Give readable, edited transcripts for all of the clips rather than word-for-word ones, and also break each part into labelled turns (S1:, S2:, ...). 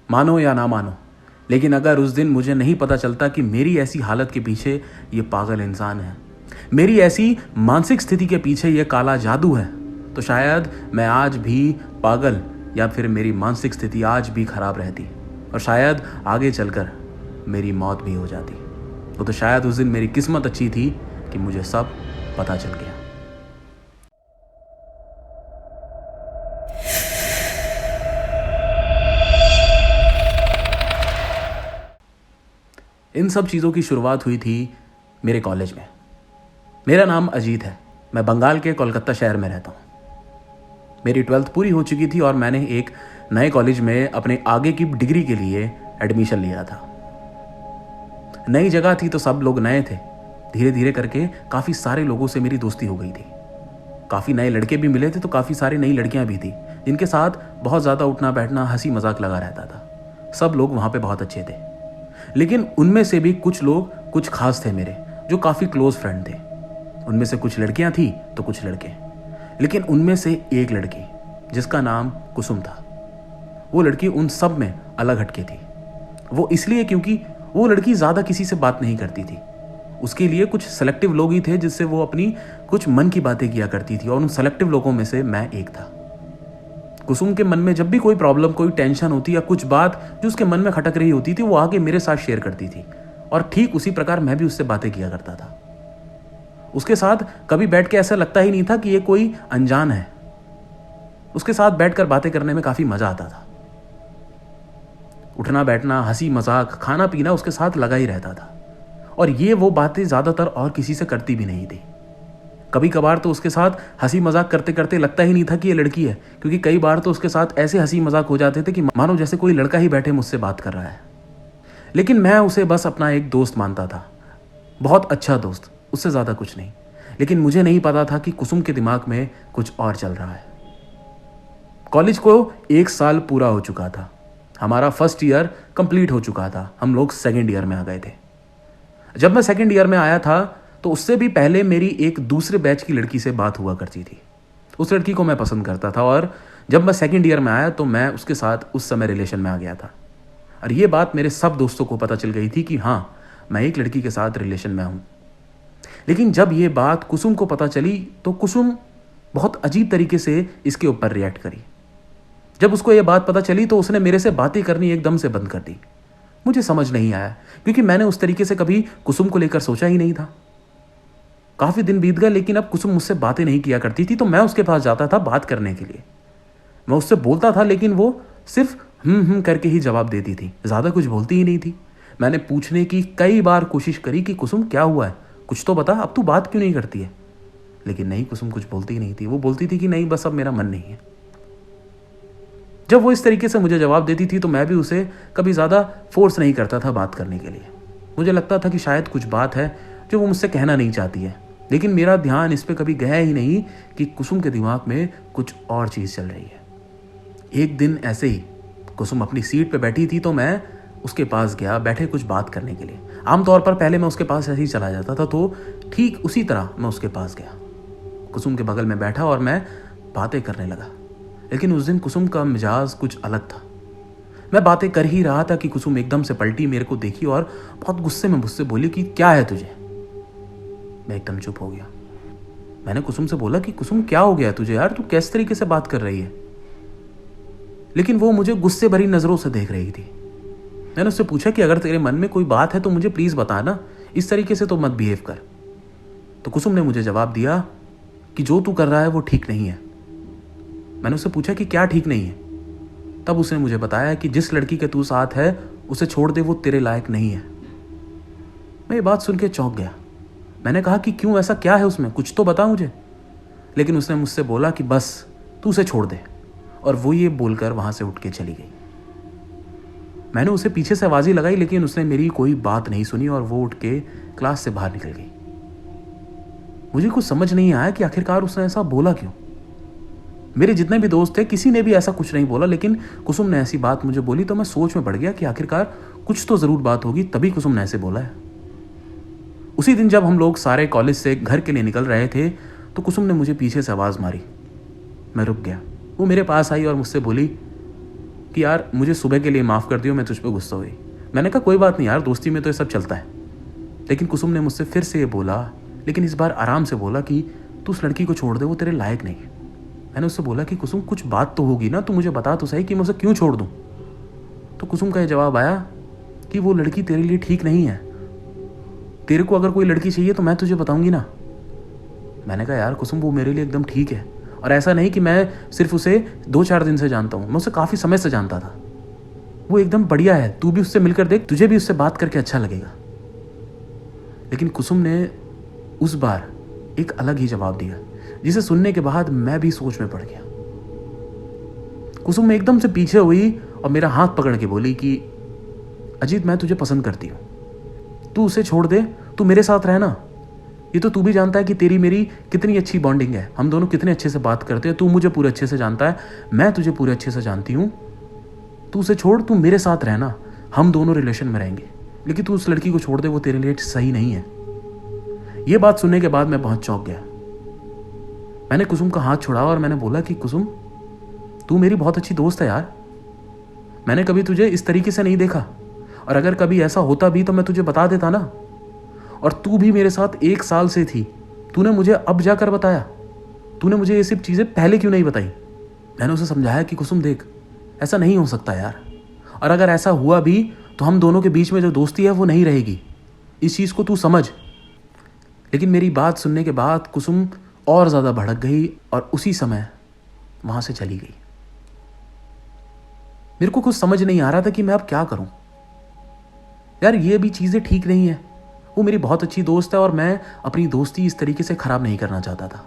S1: मानो या ना मानो, लेकिन अगर उस दिन मुझे नहीं पता चलता कि मेरी ऐसी हालत के पीछे ये पागल इंसान है, मेरी ऐसी मानसिक स्थिति के पीछे ये काला जादू है, तो शायद मैं आज भी पागल या फिर मेरी मानसिक स्थिति आज भी खराब रहती और शायद आगे चलकर मेरी मौत भी हो जाती। तो शायद उस दिन मेरी किस्मत अच्छी थी कि मुझे सब पता चल गया। इन सब चीज़ों की शुरुआत हुई थी मेरे कॉलेज में। मेरा नाम अजीत है, मैं बंगाल के कोलकाता शहर में रहता हूँ। मेरी 12th पूरी हो चुकी थी और मैंने एक नए कॉलेज में अपने आगे की डिग्री के लिए एडमिशन लिया था। नई जगह थी तो सब लोग नए थे। धीरे धीरे करके काफ़ी सारे लोगों से मेरी दोस्ती हो गई थी। काफ़ी नए लड़के भी मिले थे तो काफ़ी सारी नई लड़कियां भी थी जिनके साथ बहुत ज़्यादा उठना बैठना हंसी मजाक लगा रहता था। सब लोग वहाँ पे बहुत अच्छे थे, लेकिन उनमें से भी कुछ लोग कुछ खास थे मेरे, जो काफ़ी क्लोज फ्रेंड थे। उनमें से कुछ लड़कियां थी तो कुछ लड़के, लेकिन उनमें से एक लड़की जिसका नाम कुसुम था, वो लड़की उन सब में अलग हटके थी। वो इसलिए क्योंकि वो लड़की ज़्यादा किसी से बात नहीं करती थी। उसके लिए कुछ सेलेक्टिव लोग ही थे जिससे वो अपनी कुछ मन की बातें किया करती थी, और उन सेलेक्टिव लोगों में से मैं एक था। कुसुम के मन में जब भी कोई प्रॉब्लम, कोई टेंशन होती या कुछ बात जो उसके मन में खटक रही होती थी, वो आके मेरे साथ शेयर करती थी, और ठीक उसी प्रकार मैं भी उससे बातें किया करता था। उसके साथ कभी बैठ के ऐसा लगता ही नहीं था कि ये कोई अनजान है। उसके साथ बैठकर बातें करने में काफ़ी मज़ा आता था। उठना बैठना, हंसी मजाक, खाना पीना उसके साथ लगा ही रहता था, और ये वो बातें ज़्यादातर और किसी से करती भी नहीं थी। कभी कभार तो उसके साथ हंसी मजाक करते करते लगता ही नहीं था कि ये लड़की है, क्योंकि कई बार तो उसके साथ ऐसे हंसी मजाक हो जाते थे कि मानो जैसे कोई लड़का ही बैठे मुझसे बात कर रहा है। लेकिन मैं उसे बस अपना एक दोस्त मानता था, बहुत अच्छा दोस्त, उससे ज़्यादा कुछ नहीं। लेकिन मुझे नहीं पता था कि कुसुम के दिमाग में कुछ और चल रहा है। कॉलेज को 1 साल पूरा हो चुका था। हमारा फर्स्ट ईयर कंप्लीट हो चुका था। हम लोग सेकेंड ईयर में आ गए थे। जब मैं सेकेंड ईयर में आया था तो उससे भी पहले मेरी एक दूसरे बैच की लड़की से बात हुआ करती थी। उस लड़की को मैं पसंद करता था, और जब मैं सेकेंड ईयर में आया तो मैं उसके साथ उस समय रिलेशन में आ गया था। और ये बात मेरे सब दोस्तों को पता चल गई थी कि हाँ, मैं एक लड़की के साथ रिलेशन में हूँ। लेकिन जब ये बात कुसुम को पता चली तो कुसुम बहुत अजीब तरीके से इसके ऊपर रिएक्ट करी। जब उसको ये बात पता चली तो उसने मेरे से बातें करनी एकदम से बंद कर दी। मुझे समझ नहीं आया, क्योंकि मैंने उस तरीके से कभी कुसुम को लेकर सोचा ही नहीं था। काफ़ी दिन बीत गए, लेकिन अब कुसुम मुझसे बातें नहीं किया करती थी, तो मैं उसके पास जाता था बात करने के लिए। मैं उससे बोलता था, लेकिन वो सिर्फ करके ही जवाब देती थी, ज़्यादा कुछ बोलती ही नहीं थी। मैंने पूछने की कई बार कोशिश करी कि कुसुम क्या हुआ है, कुछ तो बता, अब तू बात क्यों नहीं करती है। लेकिन नहीं, कुसुम कुछ बोलती ही नहीं थी। वो बोलती थी कि नहीं, बस अब मेरा मन नहीं है। जब वो इस तरीके से मुझे जवाब देती थी तो मैं भी उसे कभी ज़्यादा फोर्स नहीं करता था बात करने के लिए। मुझे लगता था कि शायद कुछ बात है जो वो मुझसे कहना नहीं चाहती है, लेकिन मेरा ध्यान इस पे कभी गया ही नहीं कि कुसुम के दिमाग में कुछ और चीज़ चल रही है। एक दिन ऐसे ही कुसुम अपनी सीट पे बैठी थी तो मैं उसके पास गया, बैठे कुछ बात करने के लिए। आमतौर पर पहले मैं उसके पास ऐसे ही चला जाता था, तो ठीक उसी तरह मैं उसके पास गया, कुसुम के बगल में बैठा और मैं बातें करने लगा। लेकिन उस दिन कुसुम का मिजाज कुछ अलग था। मैं बातें कर ही रहा था कि कुसुम एकदम से पलटी, मेरे को देखी और बहुत गुस्से में मुझसे बोली कि क्या है तुझे। मैं एकदम चुप हो गया। मैंने कुसुम से बोला कि कुसुम क्या हो गया तुझे यार, तू किस तरीके से बात कर रही है। लेकिन वो मुझे गुस्से भरी नजरों से देख रही थी। मैंने उससे पूछा कि अगर तेरे मन में कोई बात है तो मुझे प्लीज बता ना, इस तरीके से तो मत बिहेव कर। तो कुसुम ने मुझे जवाब दिया कि जो तू कर रहा है वो ठीक नहीं है। मैंने उससे पूछा कि क्या ठीक नहीं है। तब उसने मुझे बताया कि जिस लड़की के तू साथ है उसे छोड़ दे, वो तेरे लायक नहीं है। मैं ये बात सुन के चौंक गया। मैंने कहा कि क्यों, ऐसा क्या है उसमें, कुछ तो बता मुझे। लेकिन उसने मुझसे बोला कि बस तू उसे छोड़ दे, और वो ये बोलकर वहां से उठ के चली गई। मैंने उसे पीछे से आवाज़ें लगाई, लेकिन उसने मेरी कोई बात नहीं सुनी और वो उठ के क्लास से बाहर निकल गई। मुझे कुछ समझ नहीं आया कि आखिरकार उसने ऐसा बोला क्यों। मेरे जितने भी दोस्त थे किसी ने भी ऐसा कुछ नहीं बोला, लेकिन कुसुम ने ऐसी बात मुझे बोली तो मैं सोच में पड़ गया कि आखिरकार कुछ तो ज़रूर बात होगी, तभी कुसुम ने ऐसे बोला है। उसी दिन जब हम लोग सारे कॉलेज से घर के लिए निकल रहे थे तो कुसुम ने मुझे पीछे से आवाज़ मारी। मैं रुक गया। वो मेरे पास आई और मुझसे बोली कि यार मुझे सुबह के लिए माफ़ कर दियो, मैं तुझ पर गुस्सा हुई। मैंने कहा कोई बात नहीं यार, दोस्ती में तो ये सब चलता है। लेकिन कुसुम ने मुझसे फिर से ये बोला, लेकिन इस बार आराम से बोला कि तू उस लड़की को छोड़ दे, वो तेरे लायक नहीं है। मैंने उससे बोला कि कुसुम कुछ बात तो होगी ना, तू मुझे बता तो सही कि मैं उसे क्यों छोड़ दूँ। तो कुसुम का ये जवाब आया कि वो लड़की तेरे लिए ठीक नहीं है, तेरे को अगर कोई लड़की चाहिए तो मैं तुझे बताऊंगी ना। मैंने कहा यार कुसुम, वो मेरे लिए एकदम ठीक है, और ऐसा नहीं कि मैं सिर्फ उसे 2-4 दिन से जानता हूँ, मैं उसे काफ़ी समय से जानता था। वो एकदम बढ़िया है, तू भी उससे मिलकर देख, तुझे भी उससे बात करके अच्छा लगेगा। लेकिन कुसुम ने उस बार एक अलग ही जवाब दिया, जिसे सुनने के बाद मैं भी सोच में पड़ गया। कुसुम एकदम से पीछे हुई और मेरा हाथ पकड़ के बोली कि अजीत, मैं तुझे पसंद करती हूँ, तू उसे छोड़ दे, तू मेरे साथ रहना। ये तो तू भी जानता है कि तेरी मेरी कितनी अच्छी बॉन्डिंग है, हम दोनों कितने अच्छे से बात करते हैं, तू मुझे पूरे अच्छे से जानता है, मैं तुझे पूरे अच्छे से जानती हूँ। तू उसे छोड़, तू मेरे साथ रहना, हम दोनों रिलेशन में रहेंगे, लेकिन तू उस लड़की को छोड़ दे, वो तेरे लिए सही नहीं है। ये बात सुनने के बाद मैं बहुत चौंक गया। मैंने कुसुम का हाथ छुड़ा और मैंने बोला कि कुसुम, तू मेरी बहुत अच्छी दोस्त है यार, मैंने कभी तुझे इस तरीके से नहीं देखा, और अगर कभी ऐसा होता भी तो मैं तुझे बता देता ना। और तू भी मेरे साथ 1 साल से थी, तूने मुझे अब जाकर बताया, तूने मुझे ये सब चीज़ें पहले क्यों नहीं बताई। मैंने उसे समझाया कि कुसुम देख, ऐसा नहीं हो सकता यार, और अगर ऐसा हुआ भी तो हम दोनों के बीच में जो दोस्ती है वो नहीं रहेगी, इस चीज़ को तू समझ। लेकिन मेरी बात सुनने के बाद कुसुम और ज़्यादा भड़क गई और उसी समय वहाँ से चली गई। मेरे को कुछ समझ नहीं आ रहा था कि मैं अब क्या करूं। यार ये भी चीज़ें ठीक नहीं है, वो मेरी बहुत अच्छी दोस्त है और मैं अपनी दोस्ती इस तरीके से ख़राब नहीं करना चाहता था।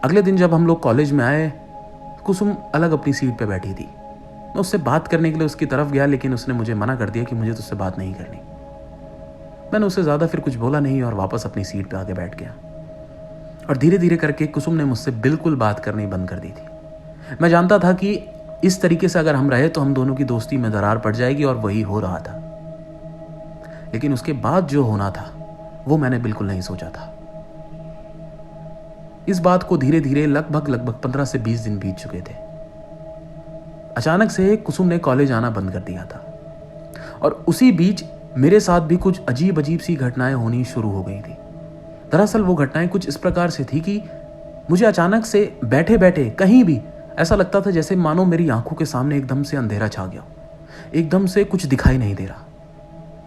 S1: अगले दिन जब हम लोग कॉलेज में आए, कुसुम अलग अपनी सीट पे बैठी थी। मैं उससे बात करने के लिए उसकी तरफ गया, लेकिन उसने मुझे मना कर दिया कि मुझे तुझसे बात नहीं करनी। मैंने उससे ज़्यादा फिर कुछ बोला नहीं और वापस अपनी सीट पे आके बैठ गया। और धीरे धीरे करके कुसुम ने मुझसे बिल्कुल बात करनी बंद कर दी थी। मैं जानता था कि इस तरीके से अगर हम रहे तो हम दोनों की दोस्ती में दरार पड़ जाएगी, और वही हो रहा था। लेकिन उसके बाद जो होना था वो मैंने बिल्कुल नहीं सोचा था। इस बात को धीरे धीरे लगभग 15 से 20 दिन बीत चुके थे। अचानक से कुसुम ने कॉलेज आना बंद कर दिया था, और उसी बीच मेरे साथ भी कुछ अजीब अजीब सी घटनाएं होनी शुरू हो गई थी। दरअसल वो घटनाएं कुछ इस प्रकार से थी कि मुझे अचानक से बैठे बैठे कहीं भी ऐसा लगता था जैसे मानो मेरी आंखों के सामने एकदम से अंधेरा छा गया, एकदम से कुछ दिखाई नहीं दे रहा।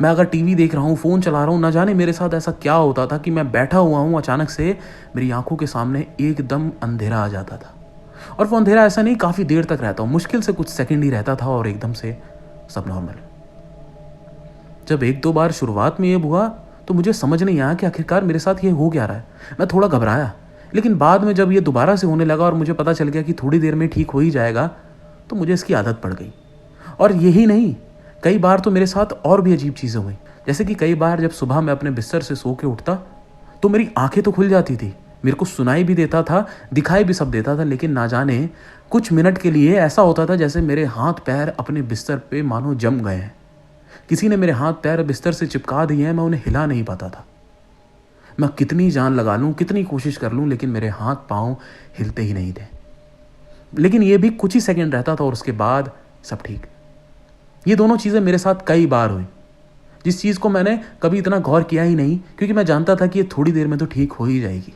S1: मैं अगर टीवी देख रहा हूँ, फ़ोन चला रहा हूँ, ना जाने मेरे साथ ऐसा क्या होता था कि मैं बैठा हुआ हूँ, अचानक से मेरी आंखों के सामने एकदम अंधेरा आ जाता था। और वो अंधेरा ऐसा नहीं काफ़ी देर तक रहता, मुश्किल से कुछ सेकंड ही रहता था, और एकदम से सब नॉर्मल। जब 1-2 बार शुरुआत में ये हुआ तो मुझे समझ नहीं आया कि आखिरकार मेरे साथ ये हो क्या रहा है। मैं थोड़ा घबराया, लेकिन बाद में जब ये दोबारा से होने लगा और मुझे पता चल गया कि थोड़ी देर में ठीक हो ही जाएगा, तो मुझे इसकी आदत पड़ गई। और यही नहीं, कई बार तो मेरे साथ और भी अजीब चीज़ें हुई। जैसे कि कई बार जब सुबह मैं अपने बिस्तर से सो के उठता तो मेरी आंखें तो खुल जाती थी, मेरे को सुनाई भी देता था, दिखाई भी सब देता था, लेकिन ना जाने कुछ मिनट के लिए ऐसा होता था जैसे मेरे हाथ पैर अपने बिस्तर पे मानो जम गए हैं। किसी ने मेरे हाथ पैर बिस्तर से चिपका दिए हैं, मैं उन्हें हिला नहीं पाता था। मैं कितनी जान लगा लूँ, कितनी कोशिश कर लूँ, लेकिन मेरे हाथ पाँव हिलते ही नहीं थे। लेकिन ये भी कुछ ही सेकंड रहता था और उसके बाद सब ठीक। ये दोनों चीज़ें मेरे साथ कई बार हुई, जिस चीज़ को मैंने कभी इतना गौर किया ही नहीं, क्योंकि मैं जानता था कि ये थोड़ी देर में तो ठीक हो ही जाएगी।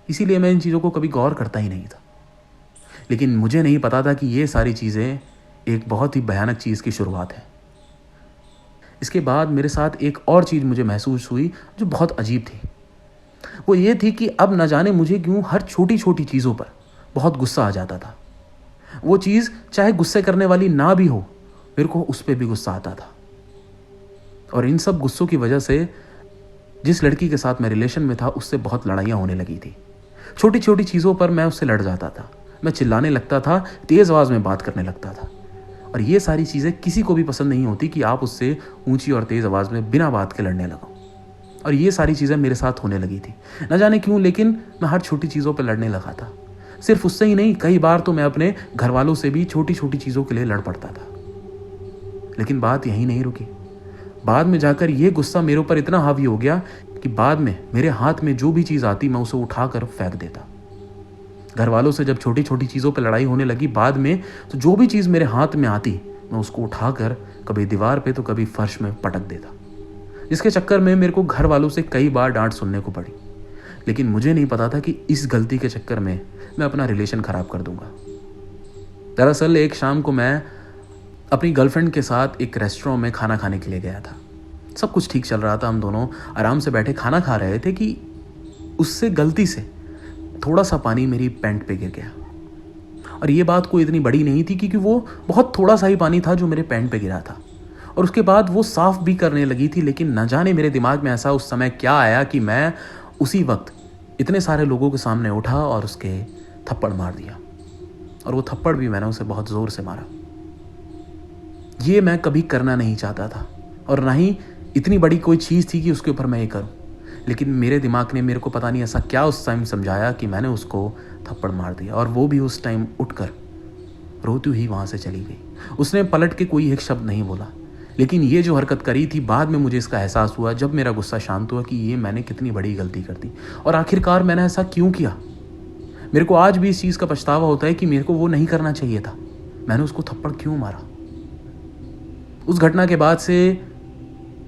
S1: इसीलिए मैं इन चीज़ों को कभी गौर करता ही नहीं था। लेकिन मुझे नहीं पता था कि ये सारी चीज़ें एक बहुत ही भयानक चीज़ की शुरुआत है। इसके बाद मेरे साथ एक और चीज़ मुझे महसूस हुई जो बहुत अजीब थी। वो ये थी कि अब न जाने मुझे क्यों हर छोटी छोटी चीज़ों पर बहुत गुस्सा आ जाता था। वो चीज़ चाहे गुस्से करने वाली ना भी हो, मेरे को उस पर भी गुस्सा आता था। और इन सब गुस्सों की वजह से जिस लड़की के साथ मैं रिलेशन में था उससे बहुत लड़ाइयाँ होने लगी थी। छोटी छोटी चीज़ों पर मैं उससे लड़ जाता था, मैं चिल्लाने लगता था, तेज़ आवाज़ में बात करने लगता था। और ये सारी चीज़ें किसी को भी पसंद नहीं होती कि आप उससे ऊंची और तेज़ आवाज़ में बिना बात के लड़ने लगो। और ये सारी चीज़ें मेरे साथ होने लगी थी, न जाने क्यों, लेकिन मैं हर छोटी चीज़ों पर लड़ने लगा था। सिर्फ उससे ही नहीं, कई बार तो मैं अपने घर वालों से भी छोटी छोटी चीज़ों के लिए लड़ पड़ता था। लेकिन बात यहीं नहीं रुकी। बाद में जाकर ये गुस्सा मेरे ऊपर इतना हावी हो गया कि बाद में मेरे हाथ में जो भी चीज़ आती मैं उसे उठाकर फेंक देता। घर वालों से जब छोटी छोटी चीज़ों पर लड़ाई होने लगी बाद में, तो जो भी चीज़ मेरे हाथ में आती मैं उसको उठाकर कभी दीवार पे तो कभी फर्श में पटक देता, जिसके चक्कर में मेरे को घर वालों से कई बार डांट सुनने को पड़ी। लेकिन मुझे नहीं पता था कि इस गलती के चक्कर में मैं अपना रिलेशन ख़राब कर दूंगा। दरअसल एक शाम को मैं अपनी गर्लफ्रेंड के साथ एक रेस्टोरेंट में खाना खाने के लिए गया था। सब कुछ ठीक चल रहा था, हम दोनों आराम से बैठे खाना खा रहे थे कि उससे गलती से थोड़ा सा पानी मेरी पैंट पे गिर गया। और ये बात कोई इतनी बड़ी नहीं थी क्योंकि वो बहुत थोड़ा सा ही पानी था जो मेरे पैंट पे गिरा था। और उसके बाद वो साफ भी करने लगी थी, लेकिन न जाने मेरे दिमाग में ऐसा उस समय क्या आया कि मैं उसी वक्त इतने सारे लोगों के सामने उठा और उसके थप्पड़ मार दिया। और वो थप्पड़ भी मैंने उसे बहुत ज़ोर से मारा। ये मैं कभी करना नहीं चाहता था और ना ही इतनी बड़ी कोई चीज़ थी कि उसके ऊपर मैं ये करूं। लेकिन मेरे दिमाग ने मेरे को पता नहीं ऐसा क्या उस टाइम समझाया कि मैंने उसको थप्पड़ मार दिया। और वो भी उस टाइम उठकर रोती हुई वहाँ से चली गई। उसने पलट के कोई एक शब्द नहीं बोला। लेकिन ये जो हरकत करी थी, बाद में मुझे इसका एहसास हुआ जब मेरा गुस्सा शांत हुआ कि ये मैंने कितनी बड़ी गलती कर दी और आखिरकार मैंने ऐसा क्यों किया। मेरे को आज भी इस चीज़ का पछतावा होता है कि मेरे को वो नहीं करना चाहिए था। मैंने उसको थप्पड़ क्यों मारा। उस घटना के बाद से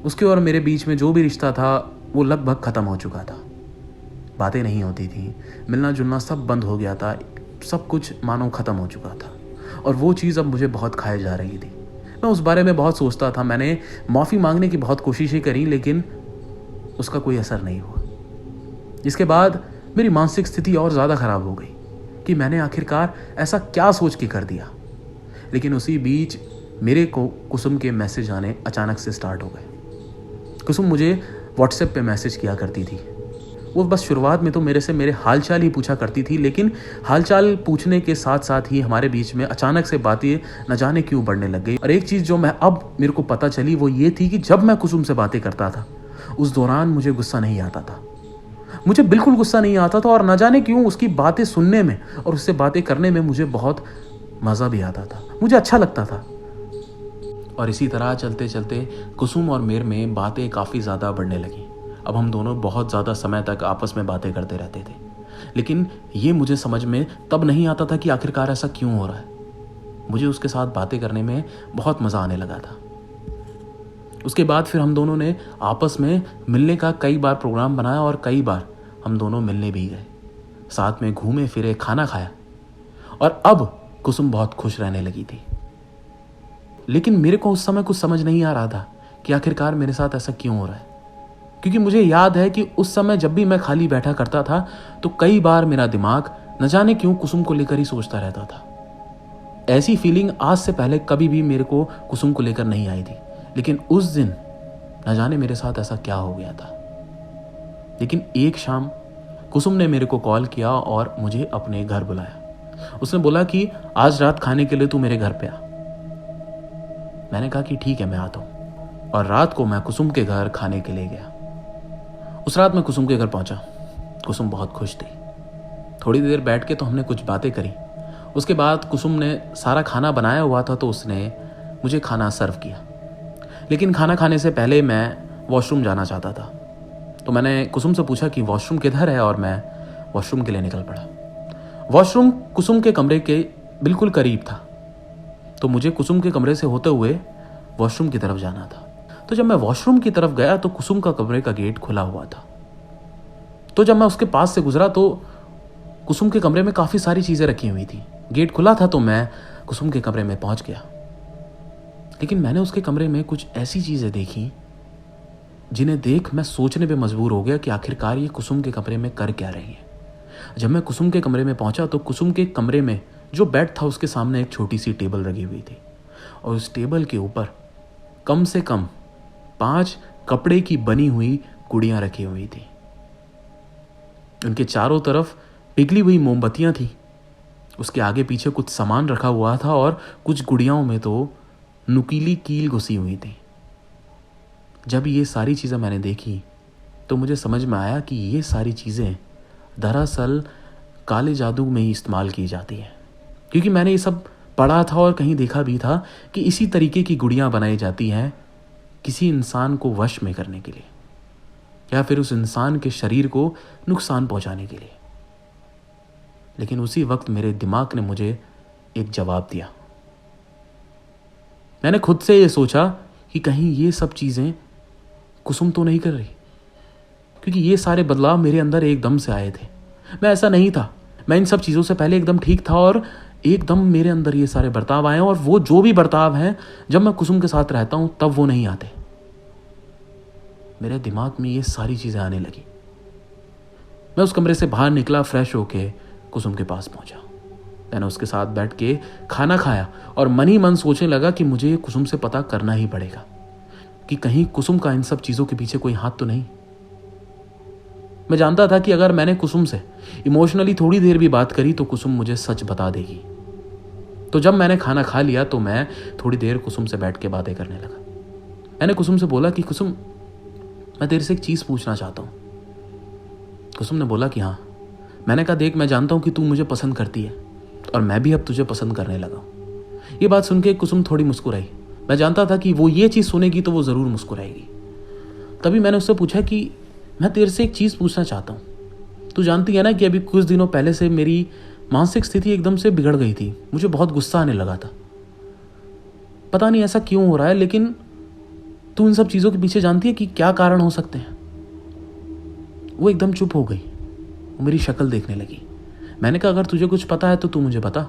S1: उसके और मेरे बीच में जो भी रिश्ता था वो लगभग ख़त्म हो चुका था। बातें नहीं होती थी, मिलना जुलना सब बंद हो गया था, सब कुछ मानो ख़त्म हो चुका था। और वो चीज़ अब मुझे बहुत खाए जा रही थी। मैं उस बारे में बहुत सोचता था। मैंने माफ़ी मांगने की बहुत कोशिशें करी लेकिन उसका कोई असर नहीं हुआ। इसके बाद मेरी मानसिक स्थिति और ज़्यादा ख़राब हो गई कि मैंने आखिरकार ऐसा क्या सोच के कर दिया। लेकिन उसी बीच मेरे को कुसुम के मैसेज आने अचानक से स्टार्ट हो गए। कुसुम मुझे व्हाट्सएप पे मैसेज किया करती थी। वो बस शुरुआत में तो मेरे से मेरे हालचाल ही पूछा करती थी, लेकिन हालचाल पूछने के साथ साथ ही हमारे बीच में अचानक से बातें न जाने क्यों बढ़ने लग गई। और एक चीज़ जो मैं अब मेरे को पता चली वो ये थी कि जब मैं कुसुम से बातें करता था उस दौरान मुझे गुस्सा नहीं आता था। मुझे बिल्कुल गुस्सा नहीं आता था और न जाने क्यों उसकी बातें सुनने में और उससे बातें करने में मुझे बहुत मज़ा भी आता था, मुझे अच्छा लगता था। और इसी तरह चलते चलते कुसुम और मेरे में बातें काफ़ी ज़्यादा बढ़ने लगी। अब हम दोनों बहुत ज़्यादा समय तक आपस में बातें करते रहते थे। लेकिन ये मुझे समझ में तब नहीं आता था कि आखिरकार ऐसा क्यों हो रहा है। मुझे उसके साथ बातें करने में बहुत मज़ा आने लगा था। उसके बाद फिर हम दोनों ने आपस में मिलने का कई बार प्रोग्राम बनाया और कई बार हम दोनों मिलने भी गए, साथ में घूमे फिरे, खाना खाया। और अब कुसुम बहुत खुश रहने लगी थी। लेकिन मेरे को उस समय कुछ समझ नहीं आ रहा था कि आखिरकार मेरे साथ ऐसा क्यों हो रहा है। क्योंकि मुझे याद है कि उस समय जब भी मैं खाली बैठा करता था तो कई बार मेरा दिमाग न जाने क्यों कुसुम को लेकर ही सोचता रहता था। ऐसी फीलिंग आज से पहले कभी भी मेरे को कुसुम को लेकर नहीं आई थी। लेकिन उस दिन न जाने मेरे साथ ऐसा क्या हो गया था। लेकिन एक शाम कुसुम ने मेरे को कॉल किया और मुझे अपने घर बुलाया। उसने बोला कि आज रात खाने के लिए तू मेरे घर पे आ। मैंने कहा कि ठीक है, मैं आता हूँ। और रात को मैं कुसुम के घर खाने के लिए गया। उस रात मैं कुसुम के घर पहुंचा। कुसुम बहुत खुश थी। थोड़ी देर बैठ के तो हमने कुछ बातें करी। उसके बाद कुसुम ने सारा खाना बनाया हुआ था तो उसने मुझे खाना सर्व किया। लेकिन खाना खाने से पहले मैं वॉशरूम जाना चाहता था। तो मैंने कुसुम से पूछा कि वॉशरूम किधर है और मैं वॉशरूम के लिए निकल पड़ा। वॉशरूम कुसुम के कमरे के बिल्कुल करीब था, तो मुझे कुसुम के कमरे से होते हुए वॉशरूम की तरफ जाना था। तो जब मैं वॉशरूम की तरफ गया तो कुसुम का कमरे का गेट खुला हुआ था। तो जब मैं उसके पास से गुजरा तो कुसुम के कमरे में काफ़ी सारी चीज़ें रखी हुई थी। गेट खुला था तो मैं कुसुम के कमरे में पहुंच गया। लेकिन मैंने उसके कमरे में कुछ ऐसी चीज़ें देखी जिन्हें देख मैं सोचने पे मजबूर हो गया कि आखिरकार ये कुसुम के कमरे में कर क्या रही है। जब मैं कुसुम के कमरे में पहुंचा तो कुसुम के कमरे में जो बेड था उसके सामने एक छोटी सी टेबल लगी हुई थी और उस टेबल के ऊपर कम से कम 5 कपड़े की बनी हुई गुड़ियां रखी हुई थी। उनके चारों तरफ पिघली हुई मोमबत्तियां थी। उसके आगे पीछे कुछ सामान रखा हुआ था और कुछ गुड़ियाओं में तो नुकीली कील घुसी हुई थी। जब ये सारी चीज़ें मैंने देखी तो मुझे समझ में आया कि ये सारी चीज़ें दरअसल काले जादू में ही इस्तेमाल की जाती हैं। क्योंकि मैंने ये सब पढ़ा था और कहीं देखा भी था कि इसी तरीके की गुड़ियाँ बनाई जाती हैं किसी इंसान को वश में करने के लिए या फिर उस इंसान के शरीर को नुकसान पहुंचाने के लिए। लेकिन उसी वक्त मेरे दिमाग ने मुझे एक जवाब दिया। मैंने खुद से ये सोचा कि कहीं ये सब चीज़ें कुसुम तो नहीं कर रही, क्योंकि ये सारे बदलाव मेरे अंदर एकदम से आए थे। मैं ऐसा नहीं था, मैं इन सब चीज़ों से पहले एकदम ठीक था और एकदम मेरे अंदर ये सारे बर्ताव आए, और वो जो भी बर्ताव हैं जब मैं कुसुम के साथ रहता हूँ तब वो नहीं आते। मेरे दिमाग में ये सारी चीज़ें आने लगी। मैं उस कमरे से बाहर निकला, फ्रेश होके कुसुम के पास पहुंचा। मैंने उसके साथ बैठ के खाना खाया और मन ही मन सोचने लगा कि मुझे कुसुम से पता करना ही पड़ेगा कि कहीं कुसुम का इन सब चीज़ों के पीछे कोई हाथ तो नहीं। मैं जानता था कि अगर मैंने कुसुम से इमोशनली थोड़ी देर भी बात करी तो कुसुम मुझे सच बता देगी। तो जब मैंने खाना खा लिया तो मैं थोड़ी देर कुसुम से बैठ के बातें करने लगा। मैंने कुसुम से बोला कि कुसुम, मैं तेरे से एक चीज़ पूछना चाहता हूँ। कुसुम ने बोला कि हाँ। मैंने कहा, देख, मैं जानता हूँ कि तू मुझे पसंद करती है और मैं भी अब तुझे पसंद करने लगा हूँ। ये बात सुन के कुसुम थोड़ी मुस्कुराई। मैं जानता था कि वो ये चीज़ सुनेगी तो वो ज़रूर मुस्कुराएगी। तभी मैंने उससे पूछा कि मैं तेरे से एक चीज़ पूछना चाहता हूँ। तू जानती है ना कि अभी कुछ दिनों पहले से मेरी मानसिक स्थिति एकदम से बिगड़ गई थी। मुझे बहुत गुस्सा आने लगा था। पता नहीं ऐसा क्यों हो रहा है, लेकिन तू इन सब चीज़ों के पीछे जानती है कि क्या कारण हो सकते हैं? वो एकदम चुप हो गई, वो मेरी शक्ल देखने लगी। मैंने कहा, अगर तुझे कुछ पता है तो तू मुझे बता।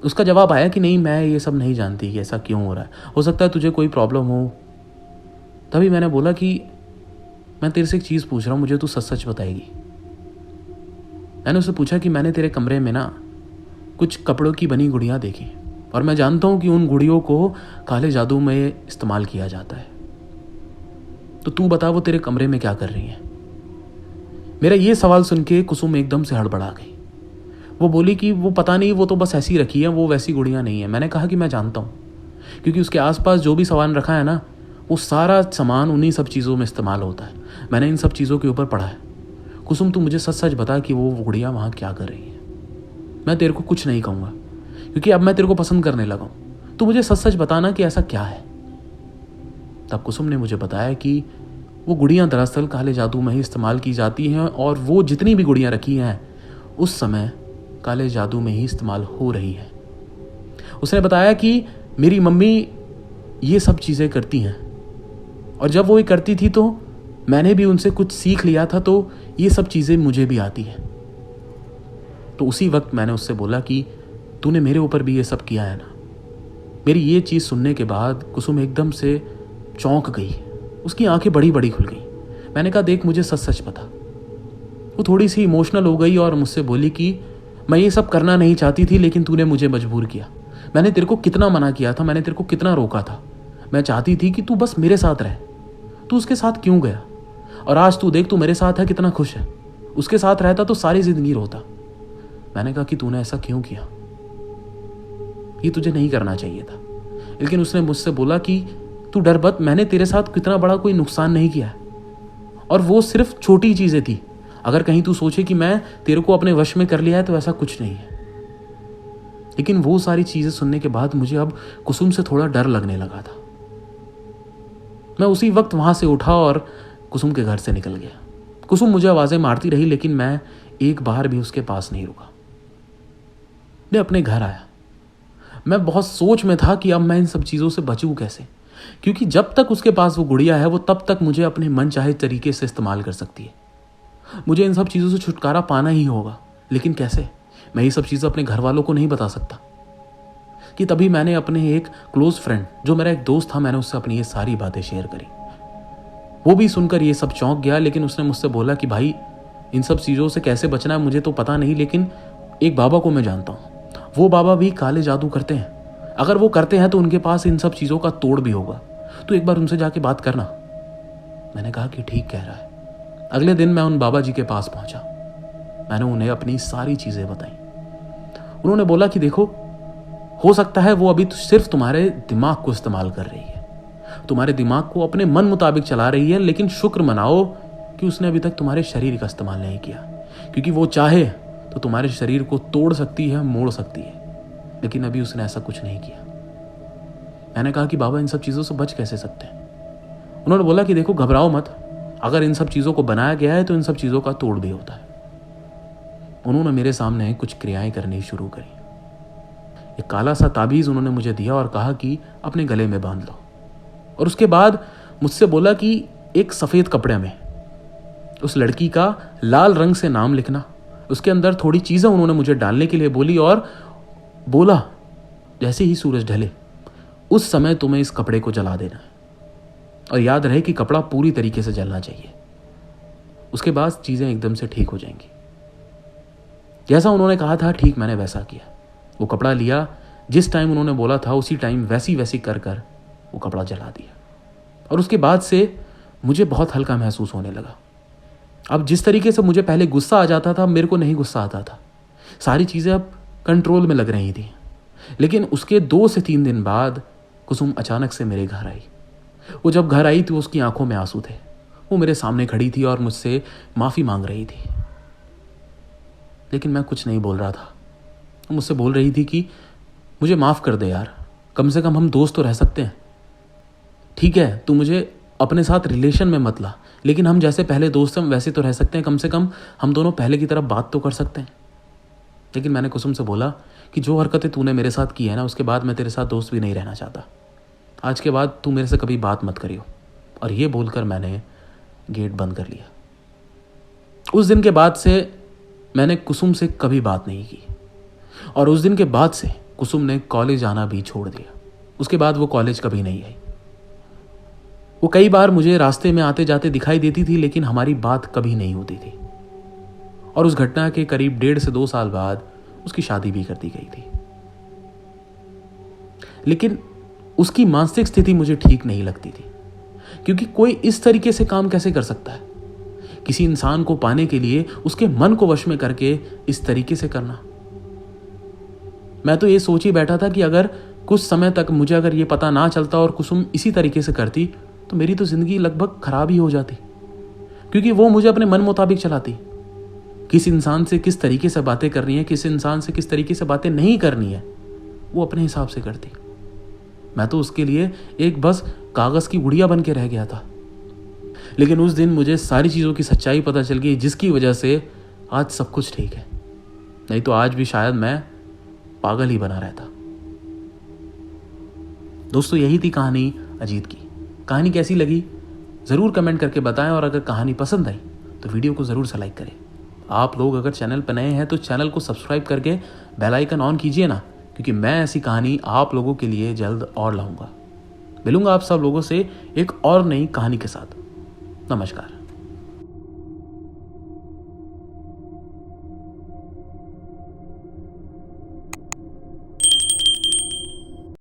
S1: उसका जवाब आया कि नहीं, मैं ये सब नहीं जानती कि ऐसा क्यों हो रहा है, हो सकता है तुझे कोई प्रॉब्लम हो। तभी मैंने बोला कि मैं तेरे से एक चीज़ पूछ रहा हूँ, मुझे तू सच सच बताएगी। मैंने उससे पूछा कि मैंने तेरे कमरे में ना कुछ कपड़ों की बनी गुड़ियाँ देखी और मैं जानता हूँ कि उन गुड़ियों को काले जादू में इस्तेमाल किया जाता है, तो तू बता वो तेरे कमरे में क्या कर रही है। मेरा ये सवाल सुन के कुसुम एकदम से हड़बड़ा गई। वो बोली कि वो पता नहीं, वो तो बस ऐसी रखी है, वो वैसी गुड़ियाँ नहीं है। मैंने कहा कि मैं जानता हूँ, क्योंकि उसके आसपास जो भी सामान रखा है ना, वो सारा सामान उन्हीं सब चीज़ों में इस्तेमाल होता है। मैंने इन सब चीज़ों के ऊपर पढ़ा है। कुसुम, तू मुझे सच सच बता कि वो गुड़ियाँ वहाँ क्या कर रही हैं। मैं तेरे को कुछ नहीं कहूँगा, क्योंकि अब मैं तेरे को पसंद करने लगा हूँ। तू मुझे सच सच बताना कि ऐसा क्या है। तब कुसुम ने मुझे बताया कि वो गुड़ियाँ दरअसल काले जादू में ही इस्तेमाल की जाती हैं, और वो जितनी भी गुड़ियाँ रखी हैं उस समय काले जादू में ही इस्तेमाल हो रही हैं। उसने बताया कि मेरी मम्मी ये सब चीज़ें करती हैं, और जब वो ये करती थी तो मैंने भी उनसे कुछ सीख लिया था, तो ये सब चीज़ें मुझे भी आती हैं। तो उसी वक्त मैंने उससे बोला कि तूने मेरे ऊपर भी ये सब किया है ना। मेरी ये चीज़ सुनने के बाद कुसुम एकदम से चौंक गई, उसकी आंखें बड़ी बड़ी खुल गई। मैंने कहा, देख, मुझे सच सच बता। वो थोड़ी सी इमोशनल हो गई और मुझसे बोली कि मैं ये सब करना नहीं चाहती थी, लेकिन तूने मुझे मजबूर किया। मैंने तेरे को कितना मना किया था, मैंने तेरे को कितना रोका था। मैं चाहती थी कि तू बस मेरे साथ रहे। तू उसके साथ क्यों गया? और आज तू देख, तू मेरे साथ है, कितना खुश है। उसके साथ रहता तो सारी जिंदगी रोता। मैंने कहा कि तूने ऐसा क्यों किया, ये तुझे नहीं करना चाहिए था। लेकिन उसने मुझसे बोला कि तू डर मत, मैंने तेरे साथ कितना बड़ा कोई नुकसान नहीं किया, और वो सिर्फ छोटी चीज़ें थी। अगर कहीं तू सोचे कि मैं तेरे को अपने वश में कर लिया है तो ऐसा कुछ नहीं है। लेकिन वो सारी चीज़ें सुनने के बाद मुझे अब कुसुम से थोड़ा डर लगने लगा था। मैं उसी वक्त वहाँ से उठा और कुसुम के घर से निकल गया। कुसुम मुझे आवाज़ें मारती रही, लेकिन मैं एक बार भी उसके पास नहीं रुका। मैं अपने घर आया। मैं बहुत सोच में था कि अब मैं इन सब चीज़ों से बचूं कैसे, क्योंकि जब तक उसके पास वो गुड़िया है वो तब तक मुझे अपने मन चाहे तरीके से इस्तेमाल कर सकती है। मुझे इन सब चीज़ों से छुटकारा पाना ही होगा, लेकिन कैसे? मैं ये सब चीज़ें अपने घर वालों को नहीं बता सकता। कि तभी मैंने अपने एक क्लोज फ्रेंड, जो मेरा एक दोस्त था, मैंने उससे अपनी ये सारी बातें शेयर करी। वो भी सुनकर ये सब चौंक गया, लेकिन उसने मुझसे बोला कि भाई, इन सब चीज़ों से कैसे बचना है मुझे तो पता नहीं, लेकिन एक बाबा को मैं जानता हूँ। वो बाबा भी काले जादू करते हैं। अगर वो करते हैं तो उनके पास इन सब चीज़ों का तोड़ भी होगा, तो एक बार उनसे जाके बात करना। मैंने कहा कि ठीक कह रहा है। अगले दिन मैं उन बाबा जी के पास पहुंचा। मैंने उन्हें अपनी सारी चीज़ें बताई। उन्होंने बोला कि देखो, हो सकता है वो अभी सिर्फ तुम्हारे दिमाग को इस्तेमाल कर रही है, तुम्हारे दिमाग को अपने मन मुताबिक चला रही है, लेकिन शुक्र मनाओ कि उसने अभी तक तुम्हारे शरीर का इस्तेमाल नहीं किया, क्योंकि वो चाहे तो तुम्हारे शरीर को तोड़ सकती है, मोड़ सकती है, लेकिन अभी उसने ऐसा कुछ नहीं किया। मैंने कहा कि बाबा, इन सब चीज़ों से बच कैसे सकते हैं? उन्होंने बोला कि देखो, घबराओ मत, अगर इन सब चीज़ों को बनाया गया है तो इन सब चीज़ों का तोड़ भी होता है। उन्होंने मेरे सामने कुछ क्रियाएं करनी शुरू करी। एक काला सा ताबीज़ उन्होंने मुझे दिया और कहा कि अपने गले में बांध लो, और उसके बाद मुझसे बोला कि एक सफ़ेद कपड़े में उस लड़की का लाल रंग से नाम लिखना। उसके अंदर थोड़ी चीज़ें उन्होंने मुझे डालने के लिए बोली और बोला, जैसे ही सूरज ढले उस समय तुम्हें इस कपड़े को जला देना है, और याद रहे कि कपड़ा पूरी तरीके से जलना चाहिए। उसके बाद चीज़ें एकदम से ठीक हो जाएंगी। जैसा उन्होंने कहा था ठीक मैंने वैसा किया। वो कपड़ा लिया, जिस टाइम उन्होंने बोला था उसी टाइम वैसी वैसी कर कर वो कपड़ा जला दिया। और उसके बाद से मुझे बहुत हल्का महसूस होने लगा। अब जिस तरीके से मुझे पहले गुस्सा आ जाता था, मेरे को नहीं गुस्सा आता था। सारी चीज़ें अब कंट्रोल में लग रही थी। लेकिन उसके 2 से 3 दिन बाद कुसुम अचानक से मेरे घर आई। वो जब घर आई तो उसकी आंखों में आंसू थे। वो मेरे सामने खड़ी थी और मुझसे माफ़ी मांग रही थी, लेकिन मैं कुछ नहीं बोल रहा था। वो मुझसे बोल रही थी कि मुझे माफ़ कर दे यार, कम से कम हम दोस्त तो रह सकते हैं। ठीक है, तू मुझे अपने साथ रिलेशन में मत ला, लेकिन हम जैसे पहले दोस्त हैं वैसे तो रह सकते हैं। कम से कम हम दोनों पहले की तरफ बात तो कर सकते हैं। लेकिन मैंने कुसुम से बोला कि जो हरकतें तूने मेरे साथ की है ना, उसके बाद मैं तेरे साथ दोस्त भी नहीं रहना चाहता। आज के बाद तू मेरे से कभी बात मत करियो। और ये बोलकर मैंने गेट बंद कर लिया। उस दिन के बाद से मैंने कुसुम से कभी बात नहीं की, और उस दिन के बाद से कुसुम ने कॉलेज आना भी छोड़ दिया। उसके बाद वो कॉलेज कभी नहीं आई। वो कई बार मुझे रास्ते में आते जाते दिखाई देती थी, लेकिन हमारी बात कभी नहीं होती थी। और उस घटना के करीब 1.5 से 2 साल बाद उसकी शादी भी कर दी गई थी। लेकिन उसकी मानसिक स्थिति मुझे ठीक नहीं लगती थी, क्योंकि कोई इस तरीके से काम कैसे कर सकता है? किसी इंसान को पाने के लिए उसके मन को वश में करके इस तरीके से करना। मैं तो ये सोच ही बैठा था कि अगर कुछ समय तक मुझे अगर ये पता ना चलता और कुसुम इसी तरीके से करती तो मेरी तो जिंदगी लगभग खराब ही हो जाती, क्योंकि वो मुझे अपने मन मुताबिक चलाती। किस इंसान से किस तरीके से बातें करनी है, किस इंसान से किस तरीके से बातें नहीं करनी है, वो अपने हिसाब से करती। मैं तो उसके लिए एक बस कागज की गुड़िया बन के रह गया था। लेकिन उस दिन मुझे सारी चीज़ों की सच्चाई पता चल गई, जिसकी वजह से आज सब कुछ ठीक है। नहीं तो आज भी शायद मैं पागल ही बना रहता। दोस्तों, यही थी कहानी अजीत की। कहानी कैसी लगी ज़रूर कमेंट करके बताएं, और अगर कहानी पसंद आई तो वीडियो को ज़रूर से लाइक करें। आप लोग अगर चैनल पर नए हैं तो चैनल को सब्सक्राइब करके बेल आइकन ऑन कीजिए ना, क्योंकि मैं ऐसी कहानी आप लोगों के लिए जल्द और लाऊंगा। मिलूंगा आप सब लोगों से एक और नई कहानी के साथ। नमस्कार।